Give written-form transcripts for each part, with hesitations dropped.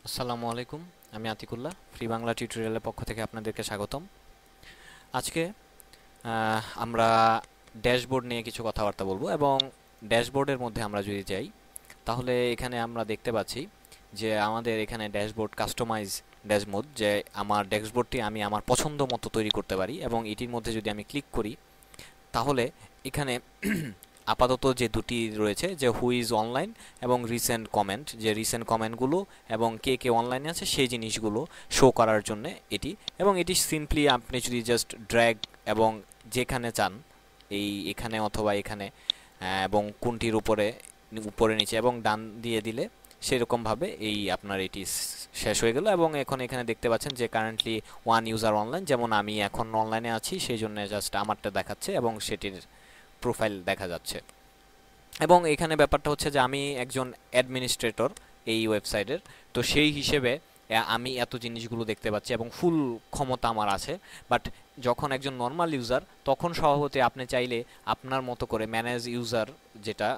আসসালামু আলাইকুম। আমি আতিকুল্লাহ, ফ্রি বাংলা টিউটোরিয়ালের পক্ষ থেকে আপনাদেরকে স্বাগতম। আজকে আমরা ড্যাশবোর্ড নিয়ে কিছু কথাবার্তা বলবো, এবং ড্যাশবোর্ডের মধ্যে আমরা যদি যাই তাহলে এখানে আমরা দেখতে পাচ্ছি যে আমাদের এখানে ড্যাশবোর্ড কাস্টমাইজ ড্যাশবোর্ড, যে আমার ড্যাশবোর্ডটি আমি আমার পছন্দ মতো তৈরি করতে পারি, এবং এটির মধ্যে যদি আমি ক্লিক করি তাহলে এখানে আপাতত যে দুটি রয়েছে, যে হু ইজ অনলাইন এবং রিসেন্ট কমেন্ট, যে রিসেন্ট কমেন্টগুলো এবং কে কে অনলাইনে আছে সেই জিনিসগুলো শো করার জন্য এটি। এবং এটি সিম্পলি আপনি যদি জাস্ট ড্র্যাগ এবং যেখানে চান এখানে অথবা এখানে, এবং কোনটির উপরে উপরে নিচে এবং ডান দিয়ে দিলে সেরকমভাবে আপনার এটি শেষ হয়ে গেল। এবং এখন এখানে দেখতে পাচ্ছেন যে কারেন্টলি ওয়ান ইউজার অনলাইন, যেমন আমি এখন অনলাইনে আছি সেই জন্য জাস্ট আমারটা দেখাচ্ছে এবং সেটির প্রোফাইল দেখা যাচ্ছে। এবং এখানে ব্যাপারটা হচ্ছে যে আমি একজন অ্যাডমিনিস্ট্রেটর এই ওয়েবসাইটের, তো সেই হিসেবে আমি এত জিনিসগুলো দেখতে পাচ্ছি এবং ফুল ক্ষমতা আমার আছে। বাট যখন একজন নর্মাল ইউজার, তখন স্বভাবতই আপনি চাইলে আপনার মতো করে ম্যানেজ ইউজার, যেটা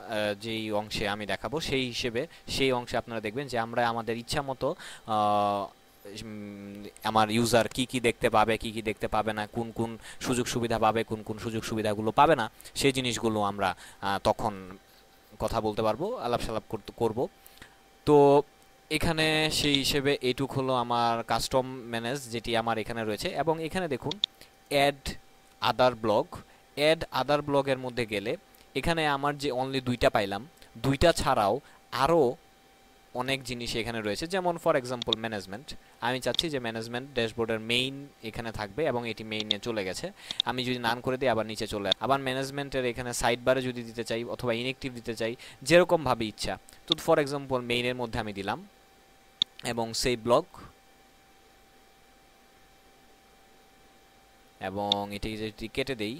যেই অংশে আমি দেখাবো সেই হিসেবে সেই অংশে আপনারা দেখবেন যে আমরা আমাদের ইচ্ছা মতো আমার ইউজার কি কি দেখতে পাবে, কি কি দেখতে পাবে না, কোন কোন সুযোগ সুবিধা পাবে, কোন কোন সুযোগ সুবিধাগুলো পাবে না, সেই জিনিসগুলো আমরা তখন কথা বলতে পারবো, আলাপ সালাপ করব। তো এখানে সেই হিসেবে এইটুক হলো আমার কাস্টম ম্যানেজ, যেটি আমার এখানে রয়েছে। এবং এখানে দেখুন add other blog, add other ব্লগের মধ্যে গেলে এখানে আমার যে অনলি দুইটা পাইলাম, দুইটা ছাড়াও আরও অনেক জিনিস এখানে রয়েছে। যেমন ফর এক্সাম্পল ম্যানেজমেন্ট, আমি চাচ্ছি যে ম্যানেজমেন্ট ড্যাশবোর্ডের মেইন এখানে থাকবে এবং এটি মেইনে চলে গেছে। আমি যদি নান করে দিই আবার নিচে চলে আবার ম্যানেজমেন্টের এখানে সাইড বারে যদি দিতে চাই অথবা ইনএক্টিভ দিতে চাই, যেরকমভাবে ইচ্ছা। তো ফর এক্সাম্পল মেইনের মধ্যে আমি দিলাম এবং সেই ব্লগ, এবং এটি যদি কেটে দেই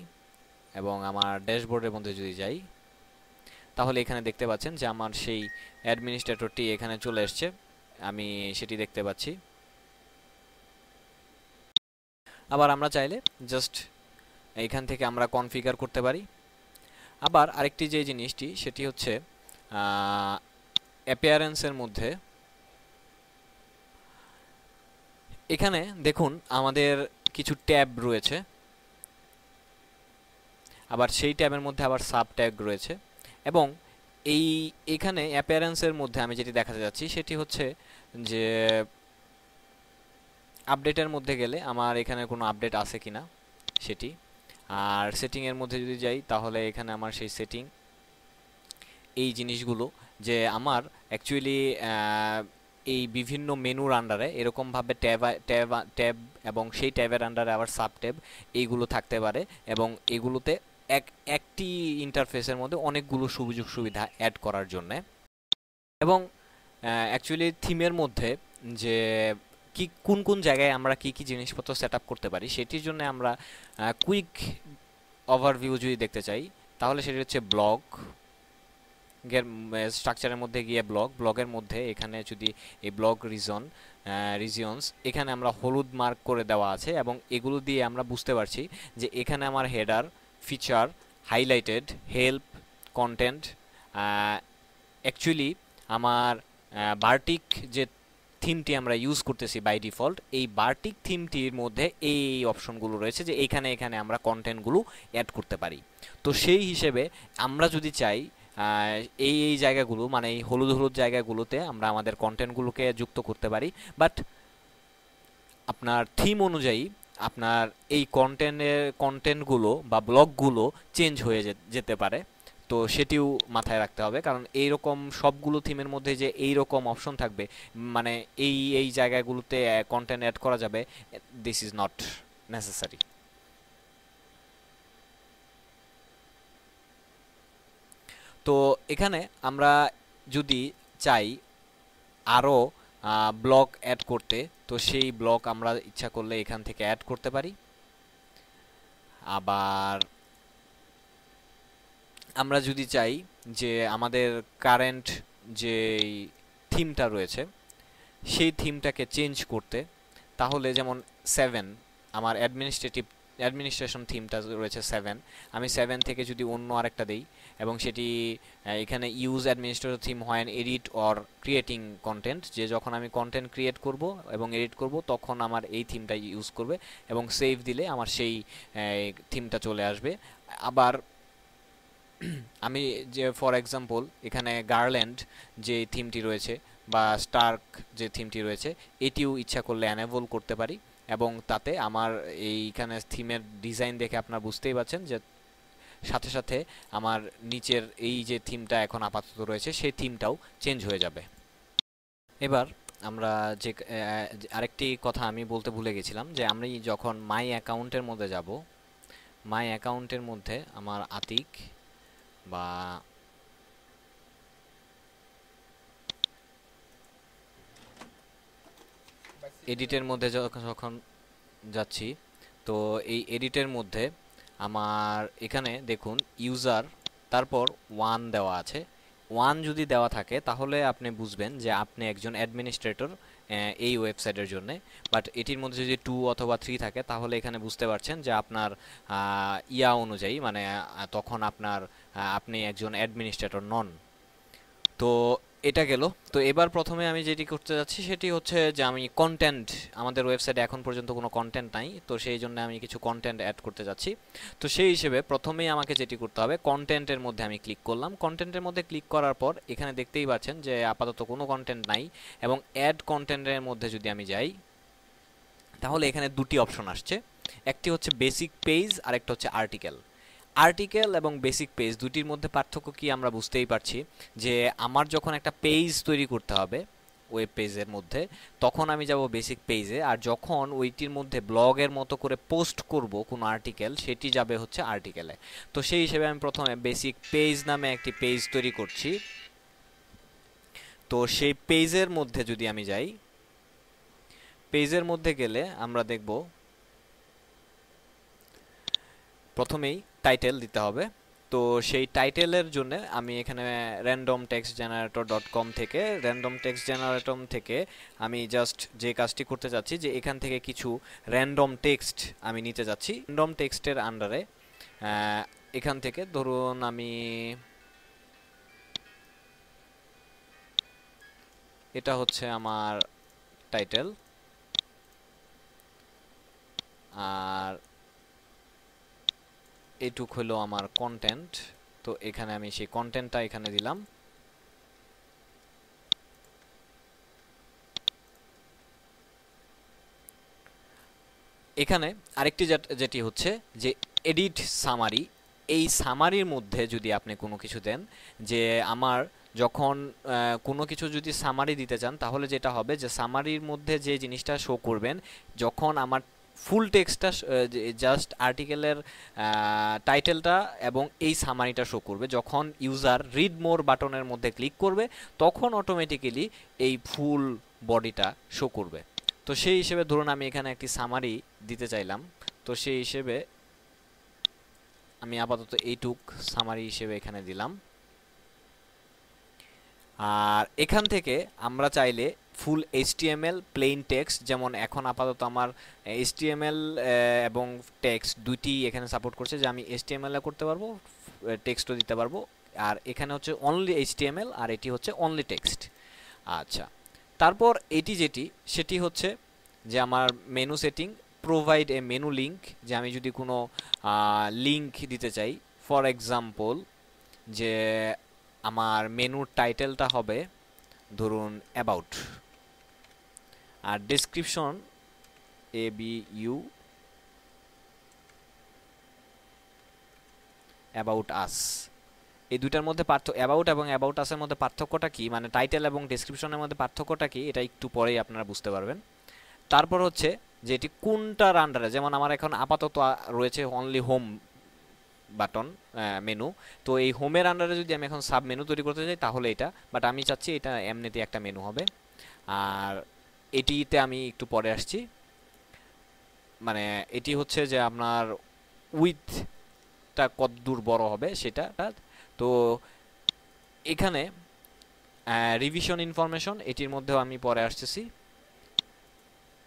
এবং আমার ড্যাশবোর্ডের মধ্যে যদি যাই তাহলে এখানে দেখতে পাচ্ছেন যে আমার সেই অ্যাডমিনিস্ট্রেটরটি এখানে চলে এসছে, আমি সেটি দেখতে পাচ্ছি। আবার আমরা চাইলে জাস্ট এইখান থেকে আমরা কনফিগার করতে পারি। আবার আরেকটি যে জিনিসটি সেটি হচ্ছে অ্যাপিয়ারেন্সের মধ্যে এখানে দেখুন আমাদের কিছু ট্যাব রয়েছে, আবার সেই ট্যাবের মধ্যে আবার সাব ট্যাগ রয়েছে। এবং এখানে অ্যাপিয়ারেন্সের মধ্যে আমি যেটি দেখাতে যাচ্ছি সেটি হচ্ছে যে আপডেটের মধ্যে গেলে আমার এখানে কোনো আপডেট আছে কিনা সেটি। আর সেটিংয়ের মধ্যে যদি যাই তাহলে এখানে আমার সেই সেটিং, এই জিনিসগুলো যে আমার অ্যাকচুয়ালি এই বিভিন্ন মেনুর আন্ডারে এরকমভাবে ট্যাব ট্যাব ট্যাব এবং সেই ট্যাবের আন্ডারে আবার সাব ট্যাব এইগুলো থাকতে পারে, এবং এগুলোতে একটি ইন্টারফেসের মধ্যে অনেকগুলো সুযোগ সুবিধা অ্যাড করার জন্যে। এবং অ্যাকচুয়ালি থিমের মধ্যে যে কি কোন কোন জায়গায় আমরা কি কি জিনিসপত্র সেট আপ করতে পারি সেটির জন্য আমরা কুইক ওভারভিউ যদি দেখতে চাই তাহলে সেটি হচ্ছে ব্লগ এর স্ট্রাকচারের মধ্যে গিয়ে ব্লগের মধ্যে এখানে যদি এই ব্লগ রিজিয়নস এখানে আমরা হলুদ মার্ক করে দেওয়া আছে, এবং এগুলো দিয়ে আমরা বুঝতে পারছি যে এখানে আমার header, feature, highlighted, help, content, actually আমার বার্টিক যে থিমটি আমরা ইউজ করতেছি বাই ডিফল্ট, এই বার্টিক থিমটির মধ্যে এই অপশনগুলো রয়েছে যে এখানে এখানে আমরা কন্টেন্টগুলো অ্যাড করতে পারি। তো সেই হিসেবে আমরা যদি চাই এই জায়গাগুলো, মানে এই হলুদ হলুদ জায়গাগুলোতে আমরা আমাদের কন্টেন্টগুলোকে যুক্ত করতে পারি। বাট আপনার থিম অনুযায়ী আপনার এই কন্টেন্টগুলো বা ব্লগগুলো চেঞ্জ হয়ে যেতে পারে। তো সেটিও মাথায় রাখতে হবে, কারণ এইরকম সবগুলো থিমের মধ্যে যে এই রকম অপশন থাকবে, মানে এই জায়গাগুলোতে কন্টেন্ট অ্যাড করা যাবে, দিস ইজ নট নেসেসারি। তো এখানে আমরা যদি চাই আরও ব্লক অ্যাড করতে, তো সেই ব্লক আমরা ইচ্ছা করলে এখান থেকে অ্যাড করতে পারি। আবার আমরা যদি চাই যে আমাদের কারেন্ট যে থিমটা রয়েছে সেই থিমটাকে চেঞ্জ করতে, তাহলে যেমন 7 আমার অ্যাডমিনিস্ট্রেটিভ অ্যাডমিনিস্ট্রেশন থিমটা রয়েছে 7, আমি 7 থেকে যদি অন্য আরেকটা দেই এবং সেটি এখানে use administrator theme when edit or creating content, যে যখন আমি কন্টেন্ট ক্রিয়েট করব এবং এডিট করব তখন আমার এই থিমটা ইউজ করবে, এবং সেভ দিলে আমার সেই থিমটা চলে আসবে। আবার আমি যে ফর এক্সাম্পল এখানে গার্ল্যান্ড যে থিমটি রয়েছে বা স্টার্ক যে থিমটি রয়েছে এটিও ইচ্ছা করলে অ্যানেবল করতে পারি, এবং তাতে আমার এইখানে থিমের ডিজাইন দেখে আপনারা বুঝতেই পারছেন যে সাথে সাথে আমার নিচের এই যে থিমটা এখন আপাতত রয়েছে সেই থিমটাও চেঞ্জ হয়ে যাবে। এবার আমরা যে আরেকটি কথা আমি বলতে ভুলে গেছিলাম, যে আমি যখন মাই অ্যাকাউন্টের মধ্যে যাব, মাই অ্যাকাউন্টের মধ্যে আমার আতিক বা এডিটের মধ্যে যখন যাচ্ছি, তো এই এডিটের মধ্যে আমার এখানে দেখুন ইউজার তারপর 1 দেওয়া আছে। 1 যদি দেওয়া থাকে তাহলে আপনি বুঝবেন যে আপনি একজন অ্যাডমিনিস্ট্রেটর এই ওয়েবসাইটের জন্য, বাট এটির মধ্যে যদি 2 অথবা 3 থাকে তাহলে এখানে বুঝতে পারছেন যে আপনার ইয়া অনুযায়ী মানে তখন আপনার আপনি একজন অ্যাডমিনিস্ট্রেটর নন। তো এটা গেল। তো এবার প্রথমে আমি যেটি করতে যাচ্ছি সেটি হচ্ছে যে আমি কন্টেন্ট, আমাদের ওয়েবসাইটে এখন পর্যন্ত কোনো কন্টেন্ট নাই, তো সেই জন্য আমি কিছু কন্টেন্ট অ্যাড করতে যাচ্ছি। তো সেই হিসেবে প্রথমেই আমাকে যেটি করতে হবে, কন্টেন্টের মধ্যে আমি ক্লিক করলাম। কন্টেন্টের মধ্যে ক্লিক করার পর এখানে দেখতেই পাচ্ছেন যে আপাতত কোনো কন্টেন্ট নাই, এবং অ্যাড কন্টেন্টের মধ্যে যদি আমি যাই তাহলে এখানে দুটি অপশন আসছে, একটি হচ্ছে বেসিক পেজ আর একটা হচ্ছে আর্টিকেল। আর্টিকেল এবং বেসিক পেজ দুটির মধ্যে পার্থক্য কি আমরা বুঝতেই পারছি, যে আমার যখন একটা পেজ তৈরি করতে হবে ওয়েব পেজের মধ্যে তখন আমি যাব বেসিক পেজে, আর যখন ওইটির মধ্যে ব্লগের মতো করে পোস্ট করব কোনো আর্টিকেল সেটি যাবে হচ্ছে আর্টিকেলে। তো সেই হিসেবে আমি প্রথমে বেসিক পেজ নামে একটি পেজ তৈরি করছি। তো সেই পেজের মধ্যে যদি আমি যাই, পেজের মধ্যে গেলে আমরা দেখব প্রথমেই টাইটেল দিতে হবে। তো সেই টাইটেলের জন্য আমি এখানে randomtextgenerator.com থেকে আমি জাস্ট যে কাজটি করতে যাচ্ছি যে এখান থেকে কিছু র্যান্ডম টেক্সট আমি নিতে যাচ্ছি। র্যান্ডম টেক্সটের আন্ডারে এখান থেকে ধরুন আমি এটা হচ্ছে আমার টাইটেল, আর এটুক হলো আমার কন্টেন্ট। তো এখানে আমি সেই কন্টেন্টটা এখানে দিলাম। এখানে আরেকটি যেটি হচ্ছে যে এডিট সামারি, এই সামারির মধ্যে যদি আপনি কোনো কিছু দেন, যে আমার যখন কোনো কিছু যদি সামারি দিতে চান তাহলে যেটা হবে যে সামারির মধ্যে যে জিনিসটা শো করবেন যখন আমার ফুল টেক্সটটা জাস্ট আর্টিকেলের টাইটেলটা এবং এই সামারিটা শো করবে, যখন ইউজার রিড মোর বাটনের মধ্যে ক্লিক করবে তখন অটোমেটিক্যালি এই ফুল বডিটা শো করবে। তো সেই হিসেবে ধরুন আমি এখানে একটি সামারি দিতে চাইলাম, তো সেই হিসেবে আমি আপাতত এইটুক সামারি হিসেবে এখানে দিলাম। আর এখান থেকে আমরা চাইলে ফুল HTML প্লেন টেক্সট, যেমন এখন আপাতত আমার HTML এবং টেক্সট দুইটি এখানে সাপোর্ট করছে, যে আমি HTML এ করতে পারবো, টেক্সটও দিতে পারবো। আর এখানে হচ্ছে অনলি HTML আর এটি হচ্ছে অনলি টেক্সট। আচ্ছা, তারপর এটি যেটি সেটি হচ্ছে যে আমার menu setting, provide a menu link, যে আমি যদি কোনো লিঙ্ক দিতে চাই, ফর এক্সাম্পল যে আমার মেনুর টাইটেলটা হবে ধরুন অ্যাবাউট, আর ডেসক্রিপশন ABU অ্যাবাউট আস। এই দুটার মধ্যে অ্যাবাউট এবং অ্যাবাউট আসের মধ্যে পার্থক্যটা কি, মানে টাইটেল এবং ডেসক্রিপশনের মধ্যে পার্থক্যটা কি, এটা একটু পরেই আপনারা বুঝতে পারবেন। তারপর হচ্ছে যে এটি কোনটার আন্ডারে, যেমন আমার এখন আপাতত রয়েছে অনলি হোম বাটন মেনু, তো এই হোমের আন্ডারে যদি আমি এখন সাব মেনু তৈরি করতে চাই তাহলে এটা, বাট আমি চাচ্ছি এটা এমনিতে একটা মেনু হবে। আর এটিতে আমি একটু পরে আসছি, মানে এটি হচ্ছে যে আপনার উইথটা কত দূর বড় হবে সেটা। তো এখানে রিভিশন ইনফরমেশন, এটির মধ্যেও আমি পরে আসতেছি।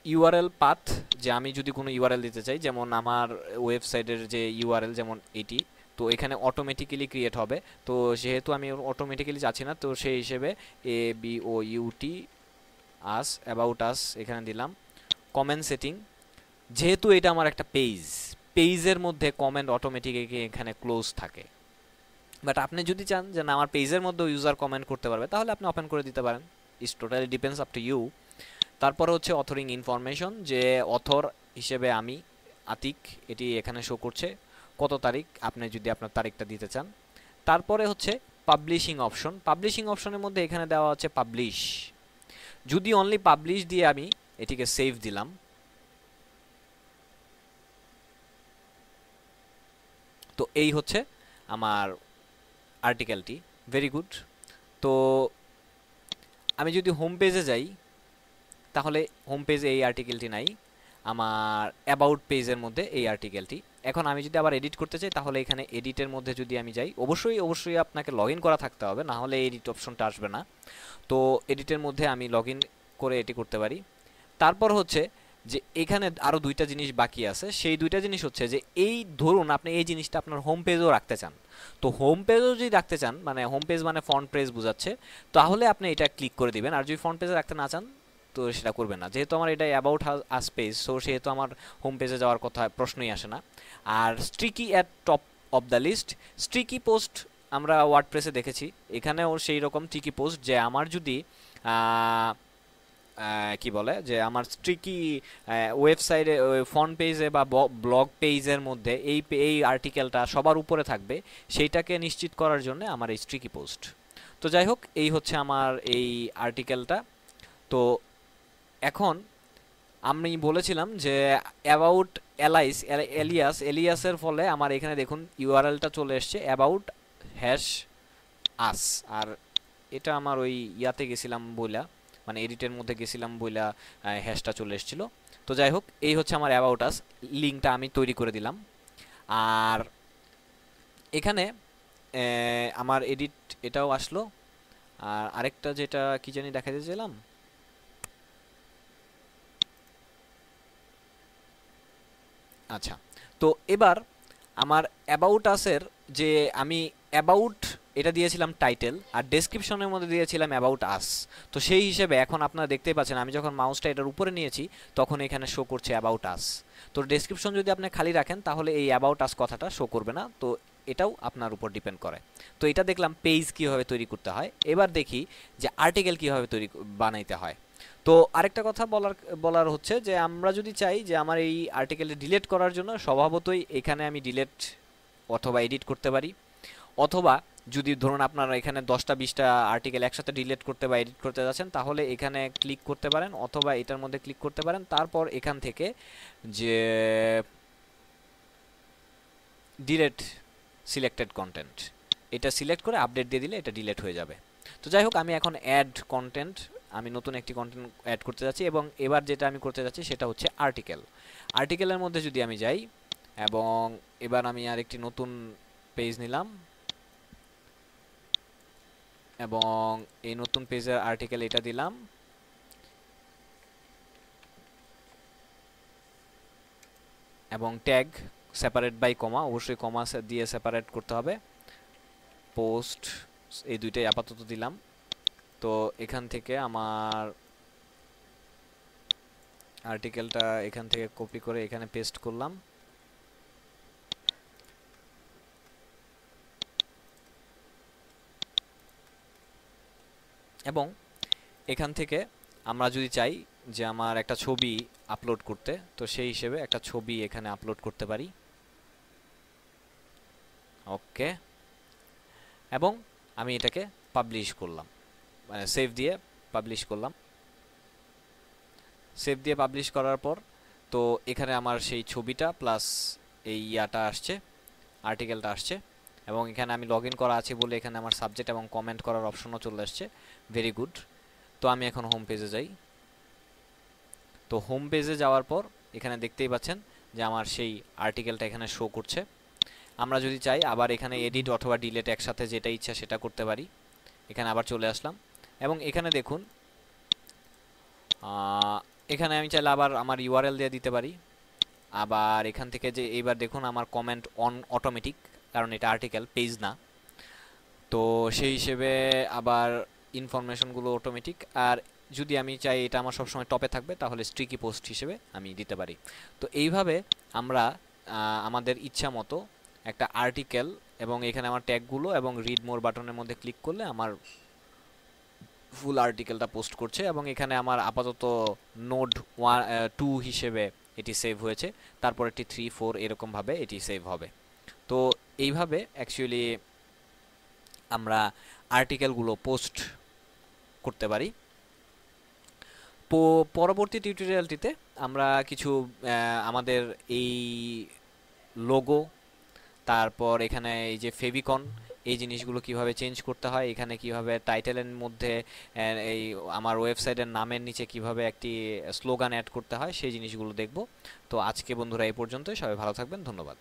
ইউআরএল পাথ, যে আমি যদি কোনো ইউআরএল দিতে চাই, যেমন আমার ওয়েবসাইটের যে ইউআরএল যেমন এটি, তো এখানে অটোমেটিক্যালি ক্রিয়েট হবে। তো যেহেতু আমি অটোমেটিক্যালি যাচ্ছি না, তো সেই হিসেবে ABOUT আস, অ্যাবাউট আস এখানে দিলাম। কমেন্ট সেটিং, যেহেতু এটা আমার একটা পেজের মধ্যে কমেন্ট অটোমেটিক এখানে ক্লোজ থাকে, বাট আপনি যদি চান যে না আমার পেজের মধ্যে ইউজার কমেন্ট করতে পারবে, তাহলে আপনি ওপেন করে দিতে পারেন। It's totally depends up to you. তারপরে হচ্ছে অথরিং ইনফরমেশন, যে অথর হিসেবে আমি আতিক, এটি এখানে শো করছে কত তারিখ, আপনি যদি আপনার তারিখটা দিতে চান। তারপরে হচ্ছে পাবলিশিং অপশন। পাবলিশিং অপশনের মধ্যে এখানে দেওয়া হচ্ছে পাবলিশ, যদি অনলি পাবলিশ দিয়ে আমি এটিকে সেভ দিলাম, তো এই হচ্ছে আমার আর্টিকেলটি। Very good. তো আমি যদি হোম পেজে যাই, তাহলে হোম পেজে এই আর্টিকেলটি নাই, আমার অ্যাবাউট পেজের মধ্যে এই আর্টিকেলটি। এখন আমি যদি আবার এডিট করতে চাই, তাহলে এখানে এডিটের মধ্যে যদি আমি যাই, অবশ্যই আপনাকে লগ ইন করা থাকতে হবে, না হলে এডিট অপশনটা আসবে না। তো এডিটের মধ্যে আমি লগ ইন করে এটি করতে পারি। তারপর হচ্ছে যে এখানে আরও দুইটা জিনিস বাকি আছে, সেই দুইটা জিনিস হচ্ছে যে এই ধরুন আপনি এই জিনিসটা আপনার হোম পেজও রাখতে চান, তো হোম পেজও যদি রাখতে চান, মানে হোম পেজ মানে ফ্রন্ট পেজ বোঝাচ্ছে, তাহলে আপনি এটা ক্লিক করে দিবেন। আর যদি ফ্রন্ট পেজে রাখতে না চান, তো সেটা করবেন না। যেহেতু আমার এটা অ্যাবাউট আস পেজ, সো সেহেতু আমার হোম পেজে যাওয়ার কথা প্রশ্নই আসে না। আর sticky at top of the list, sticky post আমরা ওয়ার্ডপ্রেসে দেখেছি, এখানেও সেই রকম স্ট্রিকি পোস্ট, যে আমার যদি কি বলে যে আমার স্ট্রিকি ওয়েবসাইটে ফ্রন্ট পেজে বা ব্লগ পেজের মধ্যে এই আর্টিকেলটা সবার উপরে থাকবে, সেইটাকে নিশ্চিত করার জন্য আমার এই স্ট্রিকি পোস্ট। তো যাই হোক, এই হচ্ছে আমার এই আর্টিকেলটা। তো এখন আমি বলেছিলাম যে অ্যাবাউট এলিয়াসের ফলে আমার এখানে দেখুন ইউআরএলটা চলে এসছে অ্যাবাউট হ্যাশ আস। আর এটা আমার ওই ইয়াতে গেছিলাম বইলা, মানে এডিটের মধ্যে গেছিলাম বইলা হ্যাশটা চলে এসেছিল। তো যাই হোক, এই হচ্ছে আমার অ্যাবাউট আস, লিঙ্কটা আমি তৈরি করে দিলাম। আর এখানে আমার এডিট এটাও আসলো। আর আরেকটা যেটা কি জানি দেখাতে চাইলাম, আচ্ছা, তো এবার আমার অ্যাবাউট আসের যে আমি অ্যাবাউট এটা দিয়েছিলাম টাইটেল, আর ডেসক্রিপশনের মধ্যে দিয়েছিলাম অ্যাবাউট আস। তো সেই হিসেবে এখন আপনারা দেখতেই পাচ্ছেন, আমি যখন মাউসটা এটার উপরে নিয়েছি, তখন এখানে শো করছে অ্যাবাউট আস। তো ডেসক্রিপশন যদি আপনি খালি রাখেন, তাহলে এই অ্যাবাউট আস কথাটা শো করবে না। তো এটাও আপনার উপর ডিপেন্ড করে। তো এটা দেখলাম পেজ কীভাবে তৈরি করতে হয়। এবার দেখি যে আর্টিকেল কীভাবে বানাইতে হয়। তো আরেকটা কথা বলার হচ্ছে যে আমরা যদি চাই যে আমার এই আর্টিকেলটা ডিলিট করার জন্য, স্বভাবতই এখানে আমি ডিলিট অথবা এডিট করতে পারি, অথবা যদি ধরুন আপনারা এখানে 10টা 20টা আর্টিকেল একসাথে ডিলিট করতে বা এডিট করতে যাচ্ছেন, তাহলে এখানে ক্লিক করতে পারেন, অথবা এটার মধ্যে ক্লিক করতে পারেন। তারপর এখান থেকে যে ডিলিট সিলেক্টেড কন্টেন্ট, এটা সিলেক্ট করে আপডেট দিয়ে দিলে এটা ডিলিট হয়ে যাবে। তো যাই হোক, আমি এখন অ্যাড কন্টেন্ট, আমি নতুন একটি কন্টেন্ট অ্যাড করতে যাচ্ছি, এবং এবার যেটা আমি করতে যাচ্ছি সেটা হচ্ছে আর্টিকেলের মধ্যে যদি আমি যাই, এবং এবার আমি আরেকটি নতুন পেজ নিলাম, এবং এই নতুন পেজের আর্টিকেল এটা দিলাম, এবং ট্যাগ সেপারেট বাই কমা, অবশ্যই কমা দিয়ে সেপারেট করতে হবে। পোস্ট, এই দুইটাই আপাতত দিলাম। তো এখান থেকে আমার আর্টিকেলটা এখান থেকে কপি করে এখানে পেস্ট করলাম, এবং এখান থেকে আমরা যদি চাই যে আমার একটা ছবি আপলোড করতে, তো সেই হিসেবে একটা ছবি এখানে আপলোড করতে পারি। ওকে, এবং আমি এটাকে পাবলিশ করলাম, মানে সেভ দিয়ে পাবলিশ করলাম। সেভ দিয়ে পাবলিশ করার পর তো এখানে আমার সেই ছবিটা প্লাস এই ইয়াটা আসছে, আর্টিকেলটা আসছে, এবং এখানে আমি লগ ইন করা আছে বলে এখানে আমার সাবজেক্ট এবং কমেন্ট করার অপশনও চলে আসছে। Very good. তো আমি এখন হোম পেজে যাই। তো হোম পেজে যাওয়ার পর এখানে দেখতেই পাচ্ছেন যে আমার সেই আর্টিকেলটা এখানে শো করছে। আমরা যদি চাই আবার এখানে এডিট অথবা ডিলিট একসাথে যেটা ইচ্ছা সেটা করতে পারি। এখানে আবার চলে আসলাম, এবং এখানে দেখুন এখানে আমি চাইলে আবার আমার ইউআরএল দিয়ে দিতে পারি। আবার এখান থেকে যে এইবার দেখুন আমার কমেন্ট অন অটোমেটিক, কারণ এটা আর্টিকেল পেজ না, তো সেই হিসেবে আবার ইনফরমেশনগুলো অটোমেটিক। আর যদি আমি চাই এটা আমার সবসময় টপে থাকবে, তাহলে স্ট্রিকি পোস্ট হিসেবে আমি দিতে পারি। তো এইভাবে আমরা আমাদের ইচ্ছা মতো একটা আর্টিকেল, এবং এখানে আমার ট্যাগগুলো এবং রিড মোর বাটনের মধ্যে ক্লিক করলে আমার ফুল আর্টিকেলটা পোস্ট করছে, এবং এখানে আমার আপাতত নোড 2 হিসেবে এটি সেভ হয়েছে, তারপর এটি 3 4 এরকমভাবে এটি সেভ হবে। তো এইভাবে অ্যাকচুয়ালি আমরা আর্টিকেলগুলো পোস্ট করতে পারি। পরবর্তী টিউটোরিয়ালটিতে আমরা কিছু আমাদের এই লোগো, তারপর এখানে এই যে ফেভিকন, এই জিনিসগুলো কিভাবে চেঞ্জ করতে হয়, এখানে কিভাবে টাইটেলের মধ্যে এই আমার ওয়েবসাইটের নামের নিচে কিভাবে একটি স্লোগান অ্যাড করতে হয়, সেই জিনিসগুলো দেখব। তো আজকে বন্ধুরা এই পর্যন্তই, সবাই ভালো থাকবেন, ধন্যবাদ।